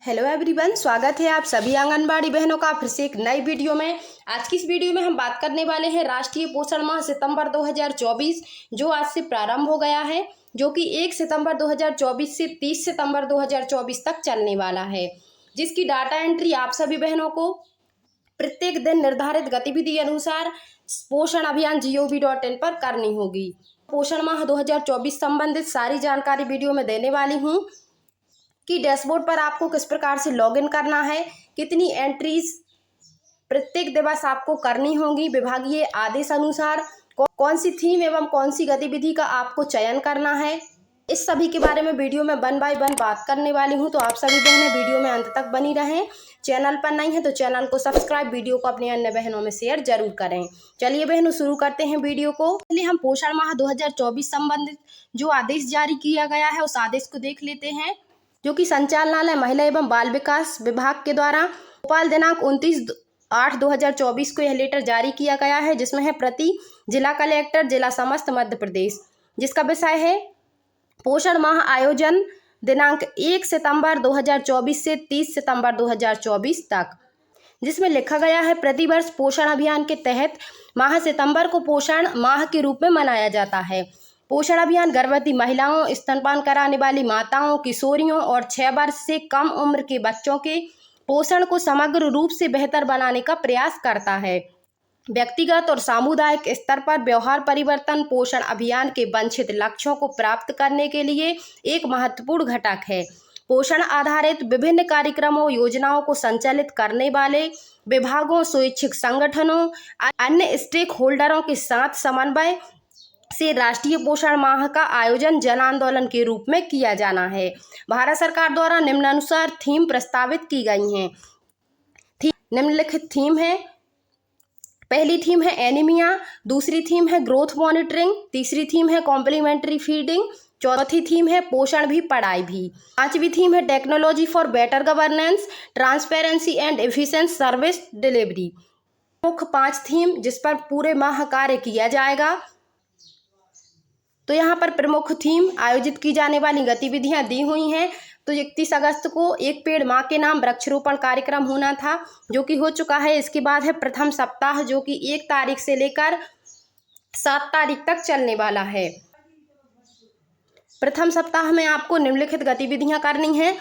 Hello everyone, स्वागत है आप सभी आंगनबाड़ी बहनों का फिर से एक नई वीडियो में। आज की इस वीडियो में हम बात करने वाले हैं राष्ट्रीय पोषण माह सितंबर 2024 जो आज से प्रारंभ हो गया है, जो कि 1 सितंबर 2024 से 30 सितंबर 2024 तक चलने वाला है, जिसकी डाटा एंट्री आप सभी बहनों को प्रत्येक दिन निर्धारित गतिविधि अनुसार पोषण अभियान gov.in पर करनी होगी। पोषण माह 2024 संबंधित सारी जानकारी वीडियो में देने वाली हूँ कि डैशबोर्ड पर आपको किस प्रकार से लॉगिन करना है, कितनी एंट्रीज प्रत्येक दिवस आपको करनी होगी, विभागीय आदेश अनुसार कौन सी थीम एवं कौन सी गतिविधि का आपको चयन करना है, इस सभी के बारे में वीडियो में वन बाय वन बात करने वाली हूं। तो आप सभी बहनें वीडियो में अंत तक बनी रहें। चैनल पर नहीं है तो चैनल को सब्सक्राइब, वीडियो को अपनी अन्य बहनों में शेयर जरूर करें। चलिए बहनों, शुरू करते हैं वीडियो को। पहले हम पोषण माह 2024 संबंधित जो आदेश जारी किया गया है उस आदेश को देख लेते हैं, जो कि संचालनालय महिला एवं बाल विकास विभाग के द्वारा भोपाल दिनांक 29/8/2024 को यह लेटर जारी किया गया है, जिसमें है प्रति जिला कलेक्टर जिला समस्त मध्य प्रदेश, जिसका विषय है पोषण माह आयोजन दिनांक 1 सितंबर 2024 से 30 सितंबर 2024 तक, जिसमें लिखा गया है प्रतिवर्ष पोषण अभियान के तहत माह सितंबर को पोषण माह के रूप में मनाया जाता है। पोषण अभियान गर्भवती महिलाओं, स्तनपान कराने वाली माताओं, किशोरियों और 6 वर्ष से कम उम्र के बच्चों के पोषण को समग्र रूप से बेहतर बनाने का प्रयास करता है। व्यक्तिगत और सामुदायिक स्तर पर व्यवहार परिवर्तन पोषण अभियान के वांछित लक्ष्यों को प्राप्त करने के लिए एक महत्वपूर्ण घटक है। पोषण आधारित विभिन्न कार्यक्रमों योजनाओं को संचालित करने वाले विभागों, स्वैच्छिक संगठनों, अन्य स्टेक होल्डरों के साथ समन्वय से राष्ट्रीय पोषण माह का आयोजन जन आंदोलन के रूप में किया जाना है। भारत सरकार द्वारा निम्नानुसार थीम प्रस्तावित की गई हैं। निम्नलिखित थीम है। पहली थीम है एनीमिया, दूसरी थीम है ग्रोथ मॉनिटरिंग, तीसरी थीम है कॉम्प्लीमेंट्री फीडिंग, चौथी थीम है पोषण भी पढ़ाई भी, पांचवी थीम है technology for better governance, transparency and efficient service delivery. मुख्य 5 थीम जिस पर पूरे माह कार्य किया जाएगा। तो यहाँ पर प्रमुख थीम आयोजित की जाने वाली गतिविधियां दी हुई हैं। तो 31 अगस्त को एक पेड़ माँ के नाम वृक्षारोपण कार्यक्रम होना था, जो कि हो चुका है। इसके बाद है प्रथम सप्ताह, जो कि 1 तारीख से लेकर 7 तारीख तक चलने वाला है। प्रथम सप्ताह में आपको निम्नलिखित गतिविधियां करनी है।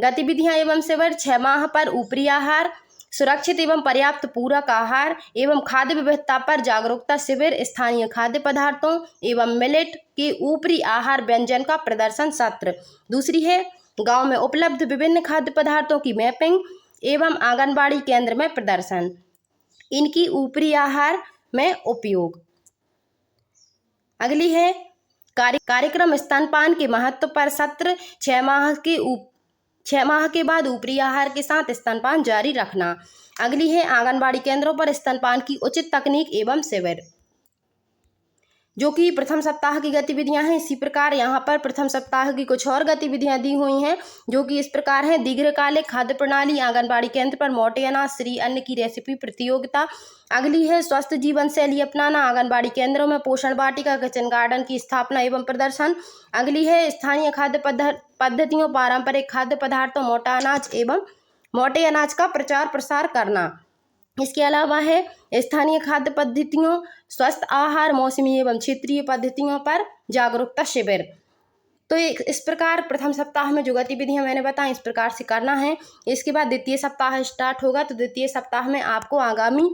गतिविधियां एवं शिविर 6 माह पर ऊपरी आहार, सुरक्षित एवं पर्याप्त पूरक आहार एवं खाद्य विविधता पर जागरूकता शिविर, स्थानीय खाद्य पदार्थों एवं मिलेट के ऊपरी आहार व्यंजन का प्रदर्शन सत्र। दूसरी है गांव में उपलब्ध विभिन्न खाद्य पदार्थों की मैपिंग एवं आंगनबाड़ी केंद्र में प्रदर्शन, इनकी ऊपरी आहार में उपयोग। अगली है कार्यक्रम स्तनपान के महत्व पर सत्र, 6 माह के बाद ऊपरी आहार के साथ स्तनपान जारी रखना। अगली है आंगनबाड़ी केंद्रों पर स्तनपान की उचित तकनीक एवं शिविर, जो कि प्रथम सप्ताह की गतिविधियां हैं। इसी प्रकार यहाँ पर प्रथम सप्ताह की कुछ और गतिविधियां दी हुई हैं, जो कि इस प्रकार है दीर्घकालिक खाद्य प्रणाली आंगनबाड़ी केंद्र पर मोटे अनाज श्री अन्न की रेसिपी प्रतियोगिता। अगली है स्वस्थ जीवन शैली अपनाना आंगनबाड़ी केंद्रों में पोषण वाटिका किचन गार्डन की स्थापना एवं प्रदर्शन। अगली है स्थानीय खाद्य पद्धतियों पारंपरिक खाद्य पदार्थों मोटे अनाज का प्रचार प्रसार करना। इसके अलावा है स्थानीय खाद्य पद्धतियों, स्वस्थ आहार, मौसमी एवं क्षेत्रीय पद्धतियों पर जागरूकता शिविर। तो इस प्रकार प्रथम सप्ताह में जो गतिविधियां मैंने बताई इस प्रकार से करना है। इसके बाद द्वितीय सप्ताह स्टार्ट होगा, तो द्वितीय सप्ताह में आपको आगामी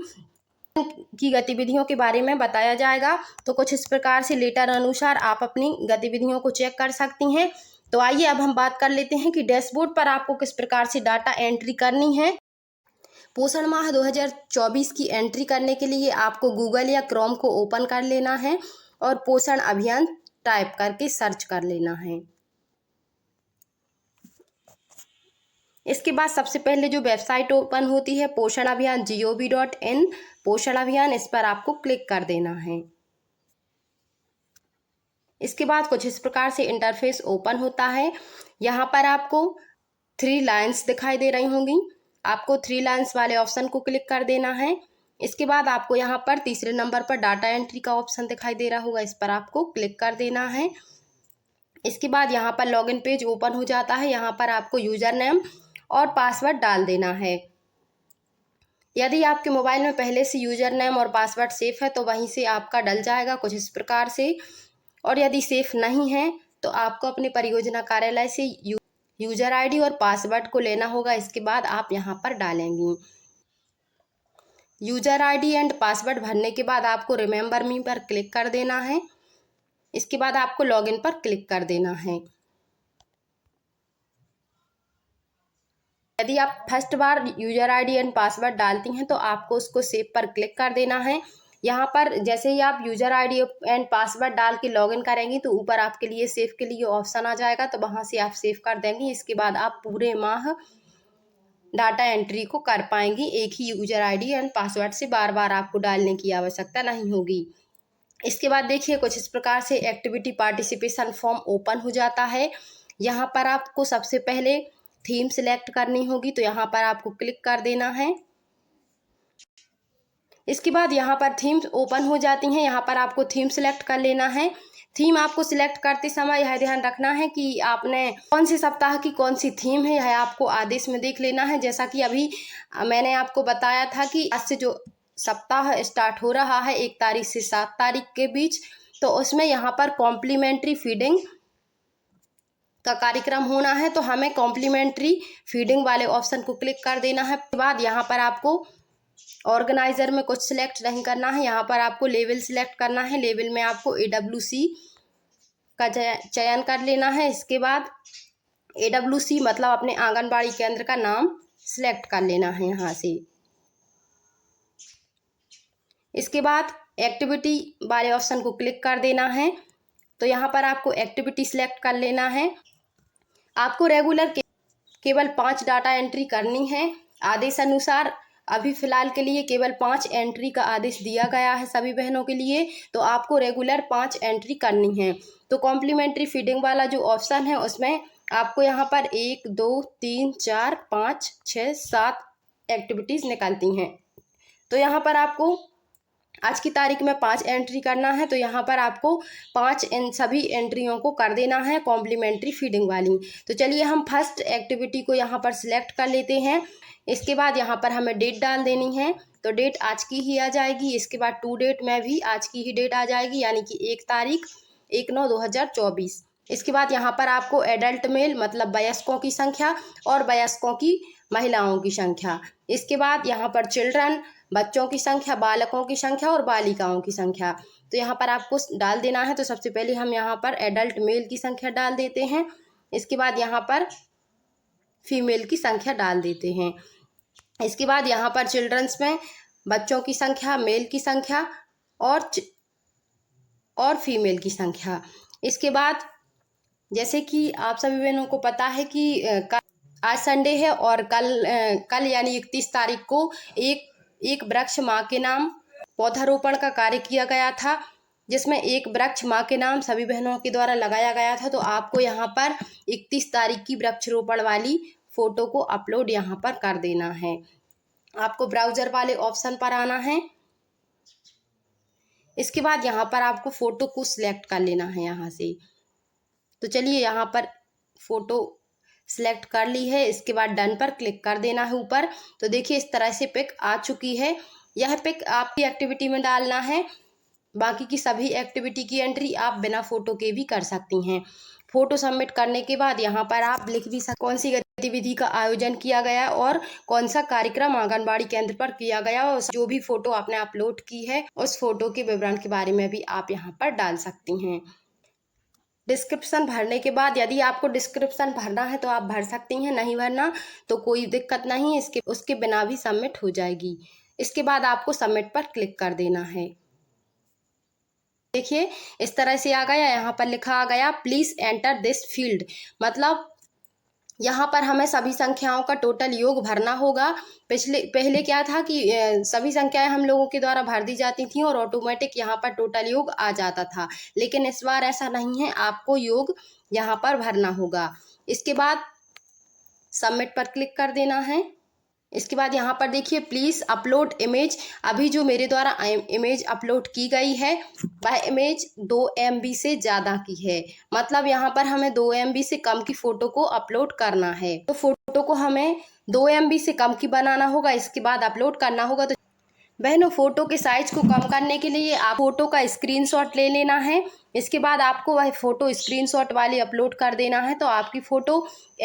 की गतिविधियों के बारे में बताया जाएगा। तो कुछ इस प्रकार से लेटर अनुसार आप अपनी गतिविधियों को चेक कर सकती हैं। तो आइए अब हम बात कर लेते हैं कि डैशबोर्ड पर आपको किस प्रकार से डाटा एंट्री करनी है। पोषण माह 2024 की एंट्री करने के लिए आपको गूगल या क्रोम को ओपन कर लेना है और पोषण अभियान टाइप करके सर्च कर लेना है। इसके बाद सबसे पहले जो वेबसाइट ओपन होती है पोषण अभियान gov.in, पोषण अभियान, इस पर आपको क्लिक कर देना है। इसके बाद कुछ इस प्रकार से इंटरफेस ओपन होता है। यहाँ पर आपको 3 लाइन्स दिखाई दे रही होंगी, आपको 3 लाइन्स वाले ऑप्शन को क्लिक कर देना है। इसके बाद आपको यहाँ पर तीसरे नंबर पर डाटा एंट्री का ऑप्शन दिखाई दे रहा होगा, इस पर आपको क्लिक कर देना है। इसके बाद यहाँ पर लॉगिन पेज ओपन हो जाता है। यहाँ पर आपको यूजर नेम और पासवर्ड डाल देना है। यदि आपके मोबाइल में पहले से यूज़र नेम और पासवर्ड सेफ है तो वहीं से आपका डल जाएगा कुछ इस प्रकार से। और यदि सेफ नहीं है तो आपको अपने परियोजना कार्यालय से यूज़र आईडी और पासवर्ड को लेना होगा। इसके बाद आप यहाँ पर डालेंगी। यूज़र आईडी एंड पासवर्ड भरने के बाद आपको रिमेंबर मी पर क्लिक कर देना है। इसके बाद आपको लॉगिन पर क्लिक कर देना है। यदि आप first bar user ID and password डालती हैं तो आपको उसको सेव पर क्लिक कर देना है। यहाँ पर जैसे ही आप यूज़र आईडी एंड पासवर्ड डाल के लॉगिन करेंगी तो ऊपर आपके लिए सेव के लिए ऑप्शन आ जाएगा, तो वहाँ से आप सेव कर देंगी। इसके बाद आप पूरे माह डाटा एंट्री को कर पाएंगी। एक ही यूज़र आईडी एंड पासवर्ड से बार बार आपको डालने की आवश्यकता नहीं होगी। इसके बाद देखिए कुछ इस प्रकार से एक्टिविटी पार्टिसिपेशन फॉर्म ओपन हो जाता है। यहाँ पर आपको सबसे पहले थीम सिलेक्ट करनी होगी, तो यहाँ पर आपको क्लिक कर देना है। इसके बाद यहाँ पर थीम्स ओपन हो जाती हैं। यहाँ पर आपको थीम सिलेक्ट कर लेना है। थीम आपको सिलेक्ट करते समय यह ध्यान रखना है कि आपने कौन से सप्ताह की कौन सी थीम है, यह आपको आदेश में देख लेना है। जैसा कि अभी मैंने आपको बताया था कि आज से जो सप्ताह स्टार्ट हो रहा है 1 तारीख से 7 तारीख के बीच, तो उसमें यहाँ पर कॉम्प्लीमेंट्री फीडिंग का कार्यक्रम होना है, तो हमें कॉम्प्लीमेंट्री फीडिंग वाले ऑप्शन को क्लिक कर देना है। उसके बाद यहाँ पर आपको ऑर्गेनाइजर में कुछ सिलेक्ट नहीं करना है, यहाँ पर आपको लेवल सिलेक्ट करना है। लेवल में आपको AWC का चयन कर लेना है। इसके बाद AWC मतलब अपने आंगनबाड़ी केंद्र का नाम सिलेक्ट कर लेना है यहाँ से। इसके बाद एक्टिविटी वाले ऑप्शन को क्लिक कर देना है, तो यहाँ पर आपको एक्टिविटी सिलेक्ट कर लेना है। आपको रेगुलर केवल 5 डाटा एंट्री करनी है। आदेश अनुसार अभी फ़िलहाल के लिए केवल 5 एंट्री का आदेश दिया गया है सभी बहनों के लिए, तो आपको रेगुलर 5 एंट्री करनी है। तो कॉम्प्लीमेंट्री फीडिंग वाला जो ऑप्शन है उसमें आपको यहाँ पर 1 2 3 4 5 6 7 एक्टिविटीज़ निकलती हैं। तो यहाँ पर आपको आज की तारीख में 5 एंट्री करना है, तो यहाँ पर आपको 5 इन सभी एंट्रियों को कर देना है कॉम्प्लीमेंट्री फीडिंग वाली। तो चलिए हम फर्स्ट एक्टिविटी को यहाँ पर सिलेक्ट कर लेते हैं। इसके बाद यहाँ पर हमें डेट डाल देनी है, तो डेट आज की ही आ जाएगी। इसके बाद टू डेट में भी आज की ही डेट आ जाएगी, यानी कि 1 तारीख 1/9/2024। इसके बाद यहाँ पर आपको एडल्ट मेल मतलब वयस्कों की संख्या और वयस्कों की महिलाओं की संख्या। इसके बाद यहाँ पर चिल्ड्रन बच्चों की संख्या, बालकों की संख्या और बालिकाओं की संख्या, तो यहाँ पर आपको डाल देना है। तो सबसे पहले हम यहाँ पर एडल्ट मेल की संख्या डाल देते हैं। इसके बाद यहाँ पर फीमेल की संख्या डाल देते हैं। इसके बाद यहाँ पर चिल्ड्रंस में बच्चों की संख्या, मेल की संख्या और फीमेल की संख्या। इसके बाद जैसे कि आप सभी बहनों को पता है कि आज संडे है और कल यानी 31 तारीख को एक वृक्ष माँ के नाम पौधारोपण का कार्य किया गया था, जिसमें एक वृक्ष माँ के नाम सभी बहनों के द्वारा लगाया गया था। तो आपको यहाँ पर 31 तारीख की वृक्षारोपण वाली फ़ोटो को अपलोड यहाँ पर कर देना है। आपको ब्राउज़र वाले ऑप्शन पर आना है। इसके बाद यहाँ पर आपको फ़ोटो को सिलेक्ट कर लेना है यहाँ से। तो चलिए यहाँ पर फ़ोटो सिलेक्ट कर ली है। इसके बाद डन पर क्लिक कर देना है ऊपर। तो देखिए इस तरह से पिक आ चुकी है। यह पिक आपकी एक्टिविटी में डालना है। बाकी की सभी एक्टिविटी की एंट्री आप बिना फ़ोटो के भी कर सकती हैं। फ़ोटो सबमिट करने के बाद यहाँ पर आप लिख भी सकते कौन सी गतिविधि का आयोजन किया गया और कौन सा कार्यक्रम आंगनबाड़ी केंद्र पर किया गया, और जो भी फ़ोटो आपने अपलोड की है उस फ़ोटो के विवरण के बारे में भी आप यहाँ पर डाल सकती हैं। डिस्क्रिप्शन भरने के बाद यदि आपको डिस्क्रिप्शन भरना है तो आप भर सकती हैं, नहीं भरना तो कोई दिक्कत नहीं, उसके बिना भी सबमिट हो जाएगी। इसके बाद आपको सबमिट पर क्लिक कर देना है। देखिए इस तरह से आ गया। यहाँ पर लिखा आ गया प्लीज़ एंटर दिस फील्ड, मतलब यहाँ पर हमें सभी संख्याओं का टोटल योग भरना होगा। पहले क्या था कि सभी संख्याएं हम लोगों के द्वारा भर दी जाती थी और ऑटोमेटिक यहाँ पर टोटल योग आ जाता था, लेकिन इस बार ऐसा नहीं है, आपको योग यहाँ पर भरना होगा। इसके बाद सबमिट पर क्लिक कर देना है। इसके बाद यहाँ पर देखिए प्लीज़ अपलोड इमेज। अभी जो मेरे द्वारा इमेज अपलोड की गई है वह इमेज 2 MB से ज़्यादा की है, मतलब यहाँ पर हमें 2 MB से कम की फ़ोटो को अपलोड करना है। तो फ़ोटो फ़ोटो को हमें 2 MB से कम की बनाना होगा, इसके बाद अपलोड करना होगा। तो बहनों, फ़ोटो के साइज़ को कम करने के लिए आप फ़ोटो का स्क्रीनशॉट ले लेना है। इसके बाद आपको वह फ़ोटो स्क्रीनशॉट वाली अपलोड कर देना है, तो आपकी फ़ोटो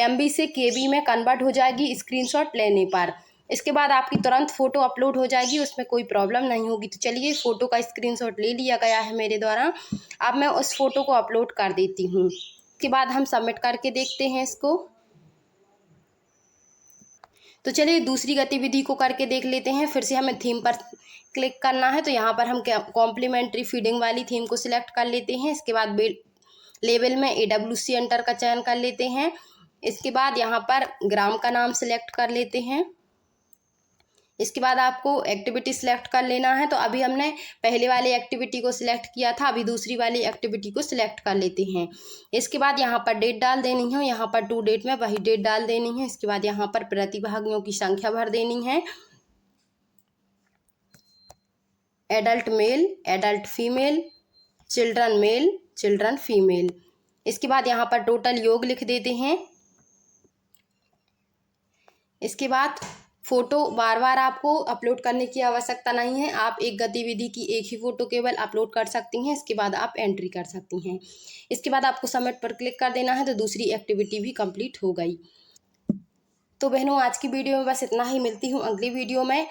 MB से KB में कन्वर्ट हो जाएगी स्क्रीनशॉट लेने पर। इसके बाद आपकी तुरंत फ़ोटो अपलोड हो जाएगी, उसमें कोई प्रॉब्लम नहीं होगी। तो चलिए, फ़ोटो का स्क्रीनशॉट ले लिया गया है मेरे द्वारा। अब मैं उस फ़ोटो को अपलोड कर देती हूँ। इसके बाद हम सबमिट करके देखते हैं इसको। तो चलिए दूसरी गतिविधि को करके देख लेते हैं। फिर से हमें थीम पर क्लिक करना है, तो यहाँ पर हम कॉम्प्लीमेंट्री फीडिंग वाली थीम को सिलेक्ट कर लेते हैं। इसके बाद लेबल में AWC एंटर का चयन कर लेते हैं। इसके बाद यहाँ पर ग्राम का नाम सिलेक्ट कर लेते हैं। इसके बाद आपको एक्टिविटी सिलेक्ट कर लेना है। तो अभी हमने पहले वाली एक्टिविटी को सिलेक्ट किया था, अभी दूसरी वाली एक्टिविटी को सिलेक्ट कर लेते हैं। इसके बाद यहाँ पर डेट डाल देनी है, यहाँ पर टू डेट में वही डेट डाल देनी है। इसके बाद यहाँ पर प्रतिभागियों की संख्या भर देनी है, adult male, adult female, children male, children female. इसके बाद यहाँ पर टोटल योग लिख देते हैं। इसके बाद फ़ोटो बार बार आपको अपलोड करने की आवश्यकता नहीं है, आप एक गतिविधि की एक ही फ़ोटो केवल अपलोड कर सकती हैं। इसके बाद आप एंट्री कर सकती हैं। इसके बाद आपको सबमिट पर क्लिक कर देना है, तो दूसरी एक्टिविटी भी कंप्लीट हो गई। तो बहनों, आज की वीडियो में बस इतना ही। मिलती हूँ अगली वीडियो में।